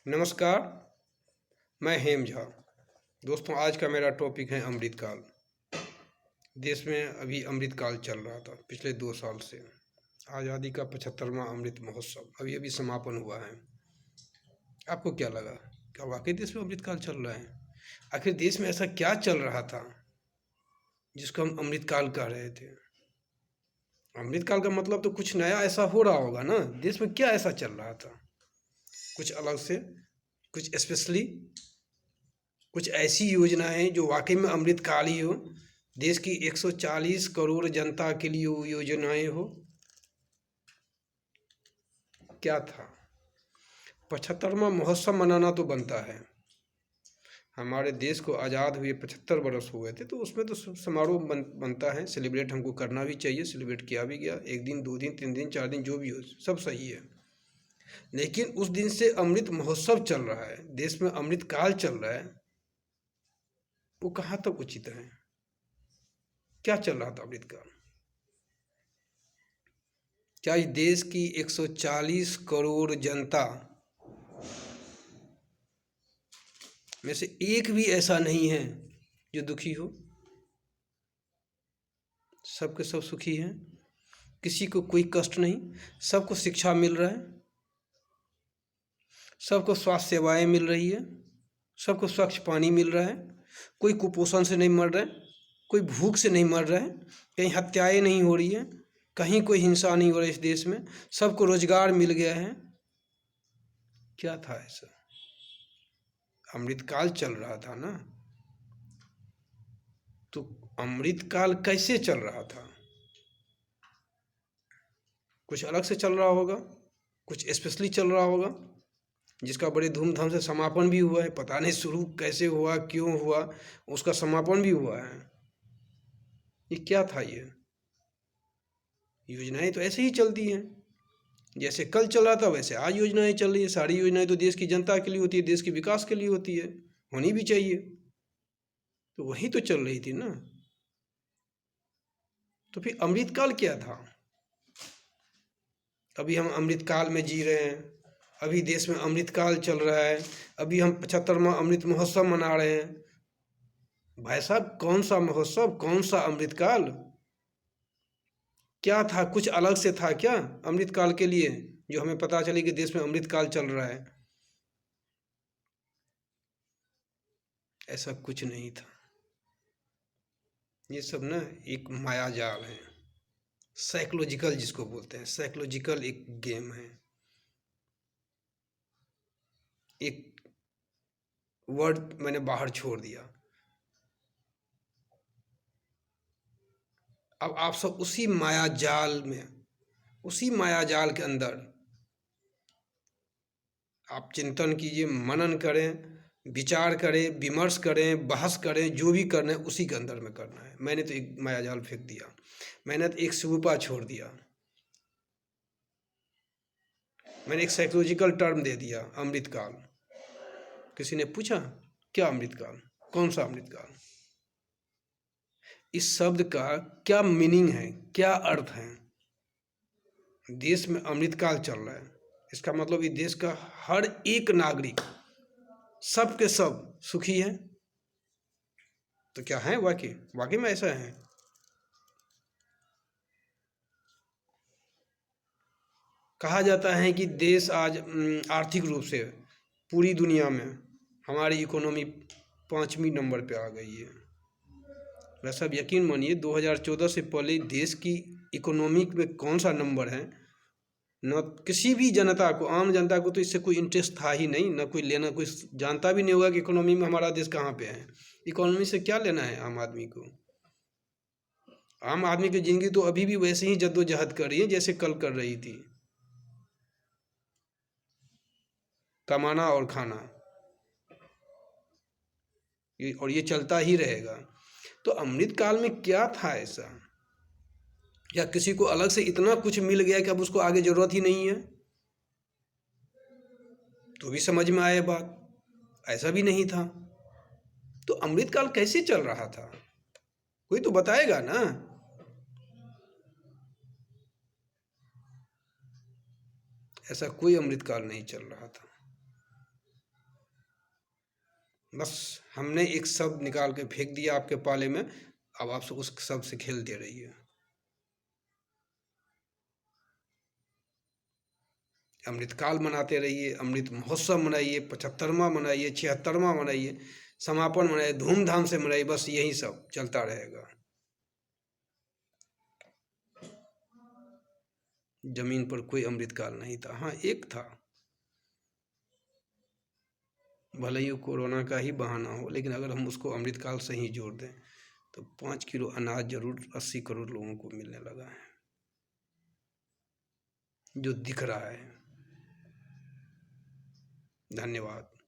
नमस्कार, मैं हेम झा। दोस्तों, आज का मेरा टॉपिक है अमृतकाल। देश में अभी अमृतकाल चल रहा था पिछले 2 साल से। आज़ादी का 75वां अमृत महोत्सव अभी अभी समापन हुआ है। आपको क्या लगा? क्या वाकई देश में अमृतकाल चल रहा है? आखिर देश में ऐसा क्या चल रहा था जिसको हम अमृतकाल कह रहे थे? अमृतकाल का मतलब तो कुछ नया ऐसा हो रहा होगा ना। देश में क्या ऐसा चल रहा था कुछ अलग से, कुछ स्पेशली, कुछ ऐसी योजनाएं जो वाकई में अमृतकाल ही हो, देश की 140 करोड़ जनता के लिए वो योजनाएं हो। क्या था? 75वां महोत्सव मनाना तो बनता है। हमारे देश को आज़ाद हुए 75 वर्ष हुए थे, तो उसमें तो समारोह बनता है। सेलिब्रेट हमको करना भी चाहिए, सेलिब्रेट किया भी गया। 1 दिन, 2 दिन, 3 दिन, 4 दिन, जो भी हो, सब सही है। लेकिन उस दिन से अमृत महोत्सव चल रहा है, देश में अमृतकाल चल रहा है, वो कहाँ तक उचित है? क्या चल रहा था अमृतकाल? क्या इस देश की 140 करोड़ जनता में से एक भी ऐसा नहीं है जो दुखी हो? सब के सब सुखी हैं, किसी को कोई कष्ट नहीं। सबको शिक्षा मिल रहा है, सबको स्वास्थ्य सेवाएं मिल रही है, सबको स्वच्छ पानी मिल रहा है, कोई कुपोषण से नहीं मर रहा है, कोई भूख से नहीं मर रहा है, कहीं हत्याएं नहीं हो रही है, कहीं कोई हिंसा नहीं हो रही। इस देश में सबको रोजगार मिल गया है। क्या था ऐसा? अमृतकाल चल रहा था ना। तो अमृतकाल कैसे चल रहा था? कुछ अलग से चल रहा होगा, कुछ स्पेशली चल रहा होगा, जिसका बड़े धूमधाम से समापन भी हुआ है। पता नहीं शुरू कैसे हुआ, क्यों हुआ, उसका समापन भी हुआ है। ये क्या था? ये योजनाएं तो ऐसे ही चलती हैं, जैसे कल चल रहा था वैसे आज योजनाएं चल रही है। सारी योजनाएं तो देश की जनता के लिए होती है, देश के विकास के लिए होती है, होनी भी चाहिए। तो वही तो चल रही थी ना। तो फिर अमृतकाल क्या था? अभी हम अमृतकाल में जी रहे हैं, अभी देश में अमृतकाल चल रहा है, अभी हम 75वां अमृत महोत्सव मना रहे हैं। भाई साहब, कौन सा महोत्सव, कौन सा अमृतकाल? क्या था? कुछ अलग से था क्या अमृतकाल के लिए, जो हमें पता चले कि देश में अमृतकाल चल रहा है? ऐसा कुछ नहीं था। ये सब ना एक माया जाल है, साइकोलॉजिकल जिसको बोलते हैं, साइकोलॉजिकल एक गेम है। एक वर्ड मैंने बाहर छोड़ दिया। अब आप सब उसी माया जाल में, उसी माया जाल के अंदर आप चिंतन कीजिए, मनन करें, विचार करें, विमर्श करें, बहस करें, जो भी करना है उसी के अंदर में करना है। मैंने तो एक माया जाल फेंक दिया, मैंने तो एक स्वरूपा छोड़ दिया, मैंने एक साइकोलॉजिकल टर्म दे दिया, अमृतकाल। किसी ने पूछा क्या अमृतकाल, कौन सा अमृतकाल? इस शब्द का क्या मीनिंग है, क्या अर्थ है? देश में अमृतकाल चल रहा है, इसका मतलब इस देश का हर एक नागरिक, सब के सब सुखी है। तो क्या है? वाकई वाकई में ऐसा है? कहा जाता है कि देश आज आर्थिक रूप से पूरी दुनिया में हमारी इकोनॉमी 5वीं नंबर पे आ गई है। वैसा अब यकीन मानिए, 2014 से पहले देश की इकोनॉमी में कौन सा नंबर है, न किसी भी जनता को, आम जनता को तो इससे कोई इंटरेस्ट था ही नहीं, न कोई लेना, कोई जानता भी नहीं होगा कि इकोनॉमी में हमारा देश कहाँ पे है। इकोनॉमी से क्या लेना है आम आदमी को? आम आदमी की ज़िंदगी तो अभी भी वैसे ही जद्दोजहद कर रही है जैसे कल कर रही थी, कमाना और खाना, और ये चलता ही रहेगा। तो अमृतकाल में क्या था ऐसा? या किसी को अलग से इतना कुछ मिल गया कि अब उसको आगे ज़रूरत ही नहीं है? तो भी समझ में आए बात, ऐसा भी नहीं था। तो अमृतकाल कैसे चल रहा था? कोई तो बताएगा ना। ऐसा कोई अमृतकाल नहीं चल रहा था। बस हमने एक शब्द निकाल के फेंक दिया आपके पाले में, अब आप उस शब्द से खेलते रहिए। अमृतकाल मनाते रहिए, अमृत महोत्सव मनाइए, 75वां मनाइए, 76वां मनाइए, समापन मनाइए, धूमधाम से मनाइए, बस यही सब चलता रहेगा। जमीन पर कोई अमृतकाल नहीं था। हाँ, एक था, भले ही कोरोना का ही बहाना हो, लेकिन अगर हम उसको अमृतकाल से ही जोड़ दें तो 5 किलो अनाज जरूर 80 करोड़ लोगों को मिलने लगा है, जो दिख रहा है। धन्यवाद।